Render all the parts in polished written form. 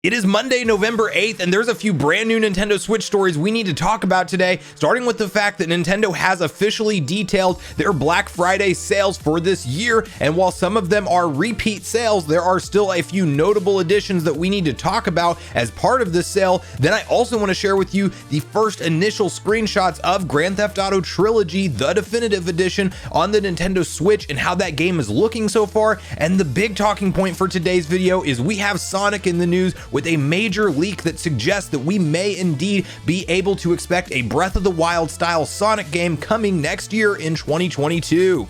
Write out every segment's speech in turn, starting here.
It is Monday, November 8th, and there's a few brand new Nintendo Switch stories we need to talk about today, starting with the fact that Nintendo has officially detailed their Black Friday sales for this year, and while some of them are repeat sales, there are still a few notable additions that we need to talk about as part of this sale. Then I also want to share with you the first initial screenshots of Grand Theft Auto Trilogy, the definitive edition, on the Nintendo Switch and how that game is looking so far. And the big talking point for today's video is we have Sonic in the news with a major leak that suggests that we may indeed be able to expect a Breath of the Wild style Sonic game coming next year in 2022.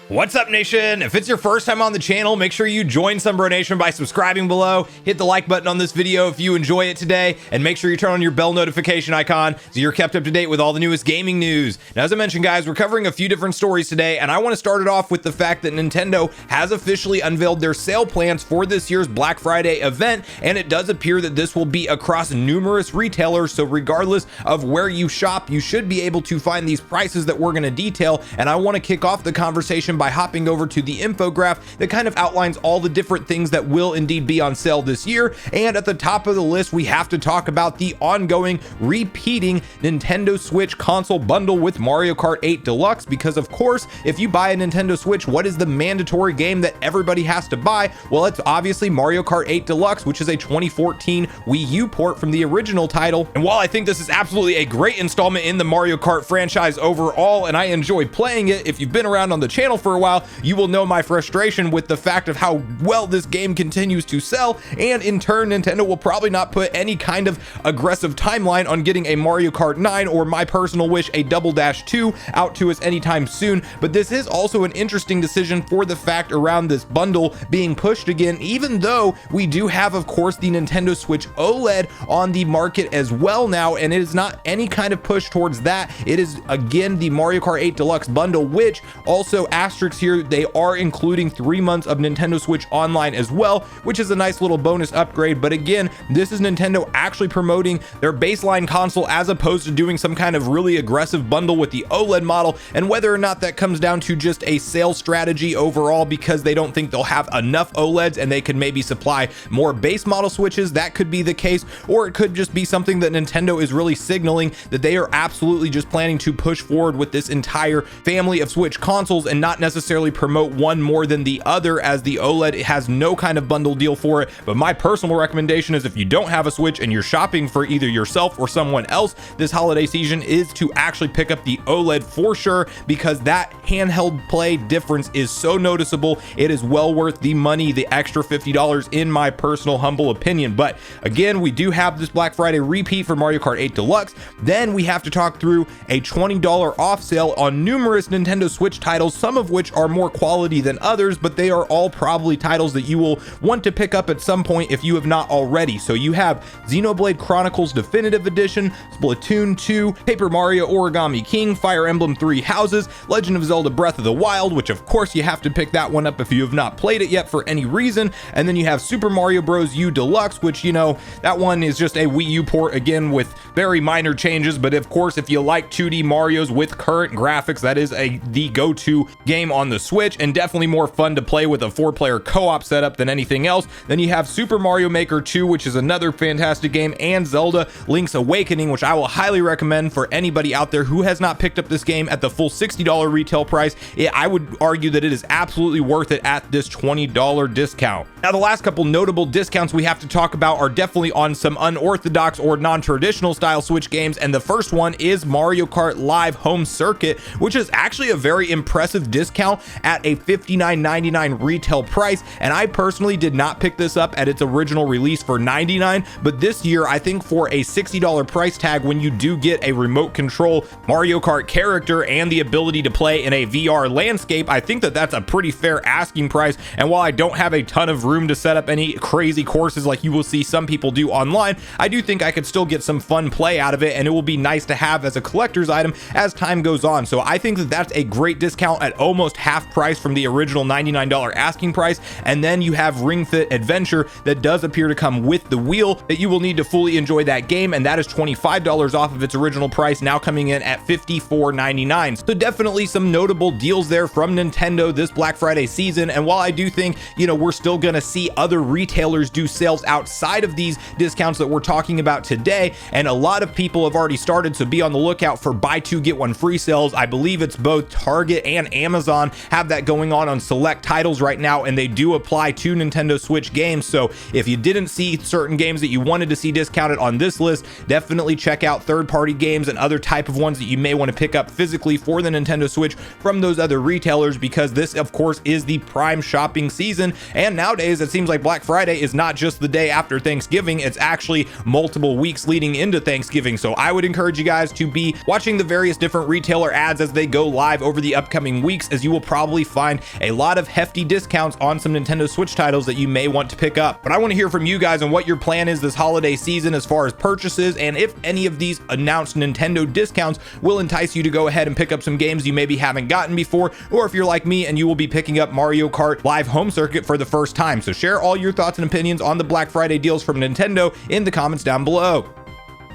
What's up, Nation? If it's your first time on the channel, make sure you join Sunbro Nation by subscribing below, hit the like button on this video if you enjoy it today, and make sure you turn on your bell notification icon so you're kept up to date with all the newest gaming news. Now, as I mentioned, guys, we're covering a few different stories today, and I want to start it off with the fact that Nintendo has officially unveiled their sale plans for this year's Black Friday event, and it does appear that this will be across numerous retailers, so regardless of where you shop, you should be able to find these prices that we're going to detail. And I want to kick off the conversation by hopping over to the infograph that kind of outlines all the different things that will indeed be on sale this year. And at the top of the list, we have to talk about the ongoing repeating Nintendo Switch console bundle with Mario Kart 8 Deluxe, because of course, if you buy a Nintendo Switch, what is the mandatory game that everybody has to buy? Well, it's obviously Mario Kart 8 Deluxe, which is a 2014 Wii U port from the original title. And while I think this is absolutely a great installment in the Mario Kart franchise overall, and I enjoy playing it, if you've been around on the channel for a while, you will know my frustration with the fact of how well this game continues to sell, and in turn, Nintendo will probably not put any kind of aggressive timeline on getting a Mario Kart 9 or, my personal wish, a Double Dash 2 out to us anytime soon. But this is also an interesting decision for the fact around this bundle being pushed again, even though we do have, of course, the Nintendo Switch OLED on the market as well now, and it is not any kind of push towards that. It is, again, the Mario Kart 8 Deluxe bundle, which also, asterisks here, they are including 3 months of Nintendo Switch Online as well, which is a nice little bonus upgrade. But again, this is Nintendo actually promoting their baseline console as opposed to doing some kind of really aggressive bundle with the OLED model. And whether or not that comes down to just a sales strategy overall because they don't think they'll have enough OLEDs and they could maybe supply more base model Switches, that could be the case. Or it could just be something that Nintendo is really signaling that they are absolutely just planning to push forward with this entire family of Switch consoles and not necessarily promote one more than the other, as the OLED has no kind of bundle deal for it. But my personal recommendation is, if you don't have a Switch and you're shopping for either yourself or someone else this holiday season, is to actually pick up the OLED for sure, because that handheld play difference is so noticeable. It is well worth the money, the extra $50, in my personal humble opinion. But again, we do have this Black Friday repeat for Mario Kart 8 Deluxe. Then we have to talk through a $20 off sale on numerous Nintendo Switch titles, some of which are more quality than others, but they are all probably titles that you will want to pick up at some point if you have not already. So you have Xenoblade Chronicles Definitive Edition, Splatoon 2, Paper Mario Origami King, Fire Emblem 3 Houses, Legend of Zelda Breath of the Wild, which of course you have to pick that one up if you have not played it yet for any reason. And then you have Super Mario Bros. U Deluxe, which, you know, that one is just a Wii U port, again, with very minor changes. But of course, if you like 2D Marios with current graphics, that is the go-to game on the Switch, and definitely more fun to play with a 4-player co-op setup than anything else. Then you have Super Mario Maker 2, which is another fantastic game, and Zelda Link's Awakening, which I will highly recommend for anybody out there who has not picked up this game at the full $60 retail price. I would argue that it is absolutely worth it at this $20 discount. Now, the last couple notable discounts we have to talk about are definitely on some unorthodox or non-traditional style Switch games, and the first one is Mario Kart Live Home Circuit, which is actually a very impressive discount at a $59.99 retail price. And I personally did not pick this up at its original release for $99, but this year, I think for a $60 price tag, when you do get a remote control Mario Kart character and the ability to play in a VR landscape, I think that that's a pretty fair asking price. And while I don't have a ton of room to set up any crazy courses like you will see some people do online, I do think I could still get some fun play out of it, and it will be nice to have as a collector's item as time goes on. So I think that that's a great discount at almost half price from the original $99 asking price. And then you have Ring Fit Adventure that does appear to come with the wheel that you will need to fully enjoy that game, and that is $25 off of its original price, now coming in at $54.99. So definitely some notable deals there from Nintendo this Black Friday season. And while I do think, we're still gonna see other retailers do sales outside of these discounts that we're talking about today, and a lot of people have already started, so be on the lookout for buy two get one free sales. I believe it's both Target and Amazon have that going on select titles right now, and they do apply to Nintendo Switch games. So if you didn't see certain games that you wanted to see discounted on this list, definitely check out third-party games and other type of ones that you may want to pick up physically for the Nintendo Switch from those other retailers, because this of course is the prime shopping season. And nowadays it seems like Black Friday is not just the day after Thanksgiving, it's actually multiple weeks leading into Thanksgiving. So I would encourage you guys to be watching the various different retailer ads as they go live over the upcoming weeks, as you will probably find a lot of hefty discounts on some Nintendo Switch titles that you may want to pick up. But I want to hear from you guys on what your plan is this holiday season as far as purchases, and if any of these announced Nintendo discounts will entice you to go ahead and pick up some games you maybe haven't gotten before, or if you're like me and you will be picking up Mario Kart Live Home Circuit for the first time. So share all your thoughts and opinions on the Black Friday deals from Nintendo in the comments down below.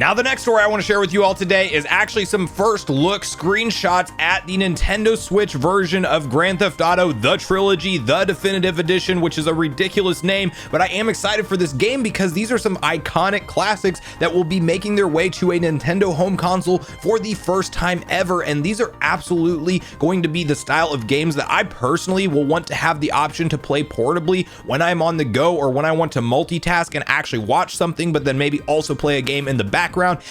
Now, the next story I want to share with you all today is actually some first look screenshots at the Nintendo Switch version of Grand Theft Auto, the Trilogy, the Definitive Edition, which is a ridiculous name, but I am excited for this game because these are some iconic classics that will be making their way to a Nintendo home console for the first time ever. And these are absolutely going to be the style of games that I personally will want to have the option to play portably when I'm on the go, or when I want to multitask and actually watch something, but then maybe also play a game in the background.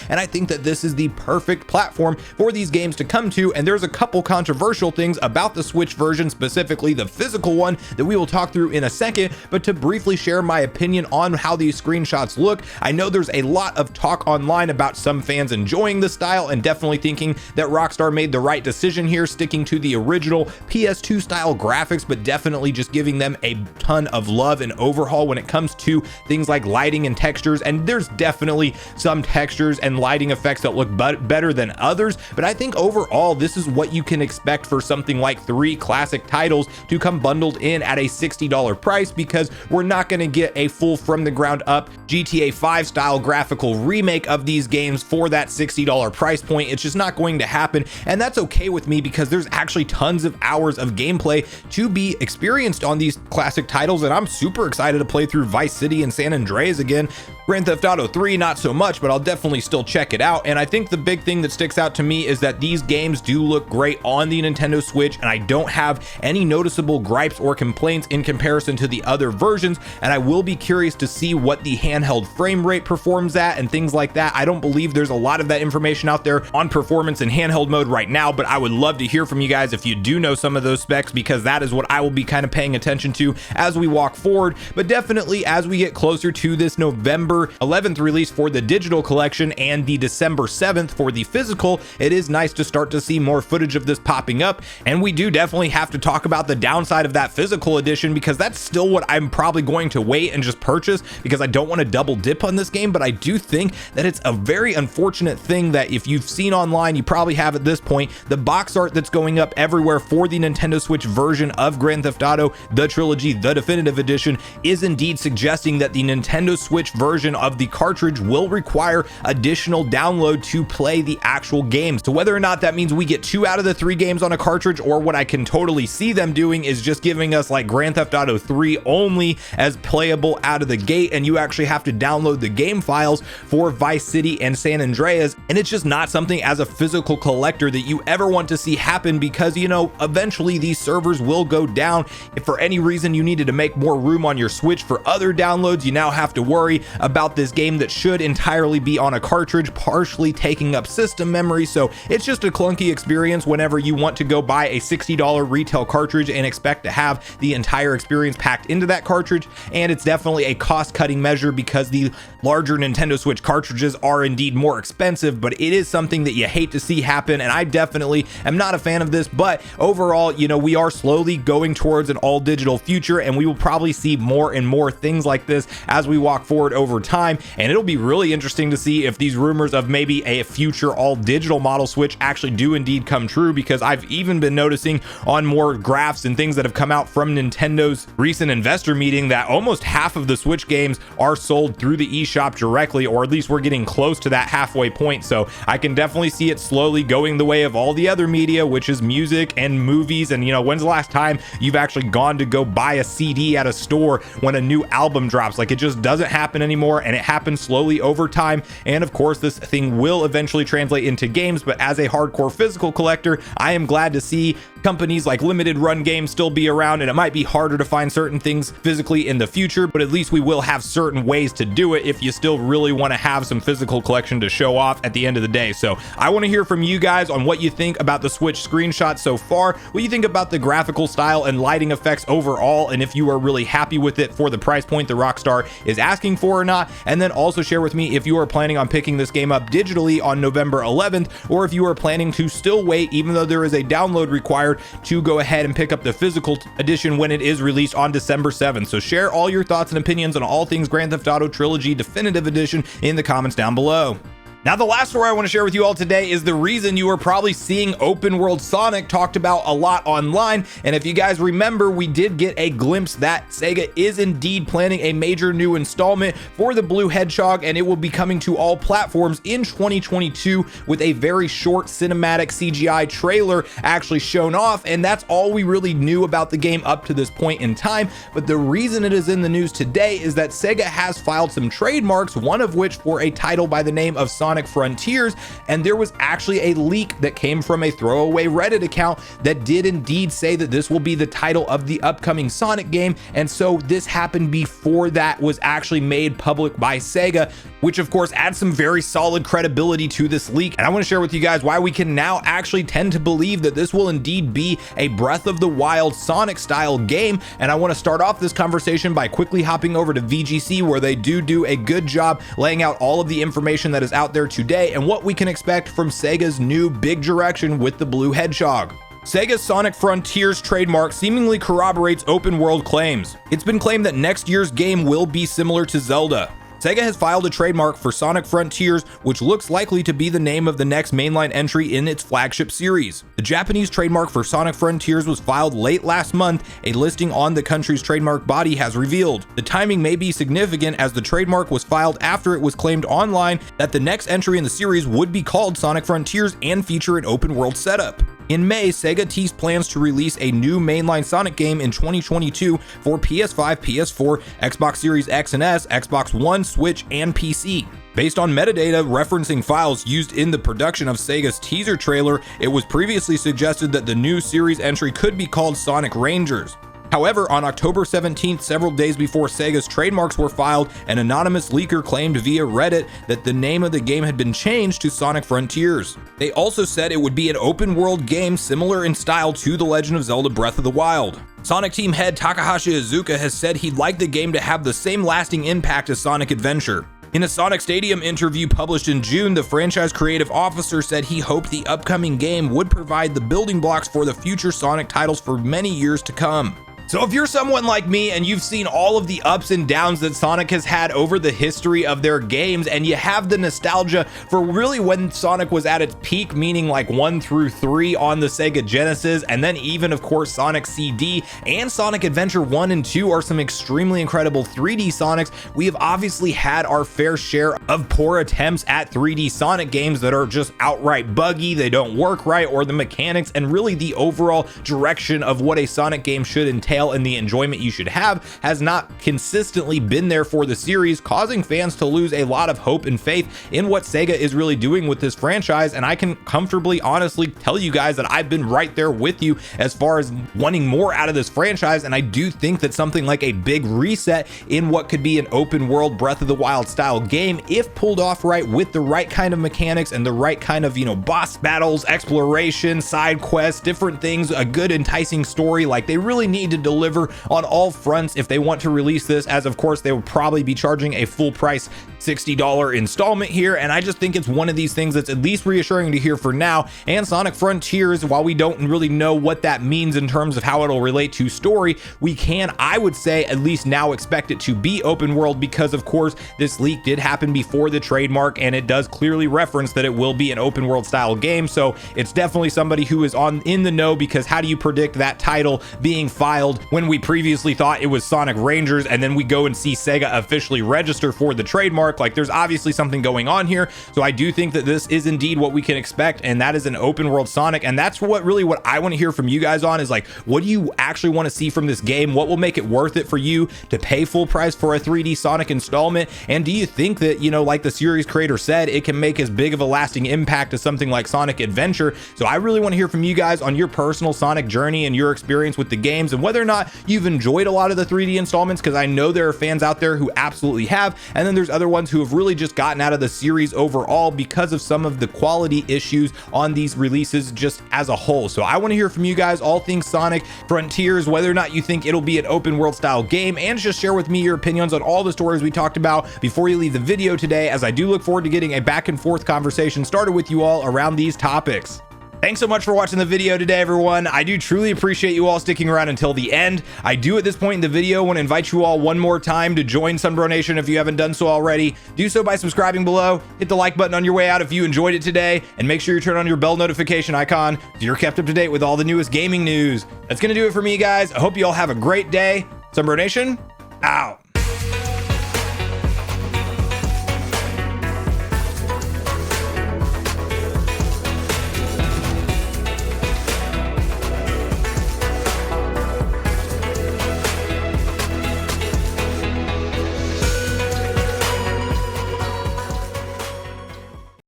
And I think that this is the perfect platform for these games to come to. And there's a couple controversial things about the Switch version, specifically the physical one, that we will talk through in a second. But to briefly share my opinion on how these screenshots look, I know there's a lot of talk online about some fans enjoying the style and definitely thinking that Rockstar made the right decision here, sticking to the original PS2 style graphics, but definitely just giving them a ton of love and overhaul when it comes to things like lighting and textures. And there's definitely some textures and lighting effects that look better than others, but I think overall this is what you can expect for something like 3 classic titles to come bundled in at a $60 price, because we're not going to get a full from the ground up GTA 5 style graphical remake of these games for that $60 price point. It's just not going to happen, and that's okay with me because there's actually tons of hours of gameplay to be experienced on these classic titles, and I'm super excited to play through Vice City and San Andreas again. Grand Theft Auto 3 not so much, but I'll definitely still check it out. And I think the big thing that sticks out to me is that these games do look great on the Nintendo Switch, and I don't have any noticeable gripes or complaints in comparison to the other versions. And I will be curious to see what the handheld frame rate performs at and things like that. I don't believe there's a lot of that information out there on performance in handheld mode right now, but I would love to hear from you guys if you do know some of those specs, because that is what I will be kind of paying attention to as we walk forward. But definitely as we get closer to this November 11th release for the digital collection and the December 7th for the physical, it is nice to start to see more footage of this popping up. And we do definitely have to talk about the downside of that physical edition, because that's still what I'm probably going to wait and just purchase, because I don't want to double dip on this game. But I do think that it's a very unfortunate thing that if you've seen online, you probably have at this point, the box art that's going up everywhere for the Nintendo Switch version of Grand Theft Auto, the Trilogy, the Definitive Edition, is indeed suggesting that the Nintendo Switch version of the cartridge will require additional download to play the actual games. So whether or not that means we get 2 out of the 3 games on a cartridge, or what I can totally see them doing is just giving us like Grand Theft Auto 3 only as playable out of the gate, and you actually have to download the game files for Vice City and San Andreas. And it's just not something as a physical collector that you ever want to see happen, because eventually these servers will go down. If for any reason you needed to make more room on your Switch for other downloads, you now have to worry about this game that should entirely be on a cartridge partially taking up system memory. So it's just a clunky experience whenever you want to go buy a $60 retail cartridge and expect to have the entire experience packed into that cartridge. And it's definitely a cost-cutting measure, because the larger Nintendo Switch cartridges are indeed more expensive, but it is something that you hate to see happen, and I definitely am not a fan of this. But overall, we are slowly going towards an all digital future, and we will probably see more and more things like this as we walk forward over time. And it'll be really interesting to see see if these rumors of maybe a future all digital model Switch actually do indeed come true, because I've even been noticing on more graphs and things that have come out from Nintendo's recent investor meeting that almost half of the Switch games are sold through the eShop directly, or at least we're getting close to that halfway point. So I can definitely see it slowly going the way of all the other media, which is music and movies. And when's the last time you've actually gone to go buy a CD at a store when a new album drops? Like, it just doesn't happen anymore, and it happens slowly over time. And of course, this thing will eventually translate into games, but as a hardcore physical collector, I am glad to see companies like Limited Run Games still be around. And it might be harder to find certain things physically in the future, but at least we will have certain ways to do it if you still really want to have some physical collection to show off at the end of the day. So I want to hear from you guys on what you think about the Switch screenshot so far, what you think about the graphical style and lighting effects overall, and if you are really happy with it for the price point the Rockstar is asking for or not. And then also share with me if you are planning on picking this game up digitally on November 11th, or if you are planning to still wait, even though there is a download required, to go ahead and pick up the physical edition when it is released on December 7th. So share all your thoughts and opinions on all things Grand Theft Auto Trilogy Definitive Edition in the comments down below. Now, the last story I want to share with you all today is the reason you are probably seeing open world Sonic talked about a lot online. And if you guys remember, we did get a glimpse that Sega is indeed planning a major new installment for the Blue Hedgehog, and it will be coming to all platforms in 2022 with a very short cinematic CGI trailer actually shown off. And that's all we really knew about the game up to this point in time. But the reason it is in the news today is that Sega has filed some trademarks, one of which for a title by the name of Sonic Frontiers, and there was actually a leak that came from a throwaway Reddit account that did indeed say that this will be the title of the upcoming Sonic game. And so this happened before that was actually made public by Sega, which of course adds some very solid credibility to this leak. And I want to share with you guys why we can now actually tend to believe that this will indeed be a Breath of the Wild Sonic style game. And I want to start off this conversation by quickly hopping over to VGC, where they do a good job laying out all of the information that is out there today and what we can expect from Sega's new big direction with the Blue Hedgehog. Sega's Sonic Frontiers trademark seemingly corroborates open world claims. It's been claimed that next year's game will be similar to Zelda. Sega has filed a trademark for Sonic Frontiers, which looks likely to be the name of the next mainline entry in its flagship series. The Japanese trademark for Sonic Frontiers was filed late last month, a listing on the country's trademark body has revealed. The timing may be significant, as the trademark was filed after it was claimed online that the next entry in the series would be called Sonic Frontiers and feature an open world setup. In May, Sega teased plans to release a new mainline Sonic game in 2022 for PS5, PS4, Xbox Series X and S, Xbox One, Switch, and PC. Based on metadata referencing files used in the production of Sega's teaser trailer, it was previously suggested that the new series entry could be called Sonic Rangers. However, on October 17th, several days before Sega's trademarks were filed, an anonymous leaker claimed via Reddit that the name of the game had been changed to Sonic Frontiers. They also said it would be an open world game similar in style to The Legend of Zelda Breath of the Wild. Sonic team head Takahashi Iizuka has said he'd like the game to have the same lasting impact as Sonic Adventure. In a Sonic Stadium interview published in June, the franchise creative officer said he hoped the upcoming game would provide the building blocks for the future Sonic titles for many years to come. So if you're someone like me and you've seen all of the ups and downs that Sonic has had over the history of their games, and you have the nostalgia for really when Sonic was at its peak, meaning like 1 through 3 on the Sega Genesis, and then even of course Sonic CD and Sonic Adventure 1 and 2 are some extremely incredible 3D Sonics, we have obviously had our fair share of poor attempts at 3D Sonic games that are just outright buggy, they don't work right, or the mechanics and really the overall direction of what a Sonic game should entail and the enjoyment you should have has not consistently been there for the series, causing fans to lose a lot of hope and faith in what Sega is really doing with this franchise. And I can comfortably, honestly tell you guys that I've been right there with you as far as wanting more out of this franchise. And I do think that something like a big reset in what could be an open world Breath of the Wild style game, if pulled off right with the right kind of mechanics and the right kind of, boss battles, exploration, side quests, different things, a good enticing story, like they really need to deliver on all fronts if they want to release this, as of course they will probably be charging a full price $60 installment here. And I just think it's one of these things that's at least reassuring to hear for now. And Sonic Frontiers, while we don't really know what that means in terms of how it'll relate to story, we can, I would say, at least now expect it to be open world, because of course this leak did happen before the trademark, and it does clearly reference that it will be an open world style game. So it's definitely somebody who is in the know, because how do you predict that title being filed when we previously thought it was Sonic Rangers, and then we go and see Sega officially register for the trademark? Like, there's obviously something going on here. So I do think that this is indeed what we can expect, and that is an open world Sonic. And that's what I want to hear from you guys on, is like, what do you actually want to see from this game? What will make it worth it for you to pay full price for a 3D Sonic installment? And do you think that, you know, like the series creator said, it can make as big of a lasting impact as something like Sonic Adventure? So I really want to hear from you guys on your personal Sonic journey and your experience with the games, and whether or not you've enjoyed a lot of the 3D installments, because I know there are fans out there who absolutely have, and then there's other ones who have really just gotten out of the series overall because of some of the quality issues on these releases just as a whole. So I want to hear from you guys all things Sonic Frontiers, whether or not you think it'll be an open world style game, and just share with me your opinions on all the stories we talked about before you leave the video today, as I do look forward to getting a back and forth conversation started with you all around these topics. Thanks so much for watching the video today, everyone. I do truly appreciate you all sticking around until the end. I do at this point in the video want to invite you all one more time to join Sunbro Nation if you haven't done so already. Do so by subscribing below, hit the like button on your way out if you enjoyed it today, and make sure you turn on your bell notification icon so you're kept up to date with all the newest gaming news. That's going to do it for me, guys. I hope you all have a great day. Sunbro Nation, out.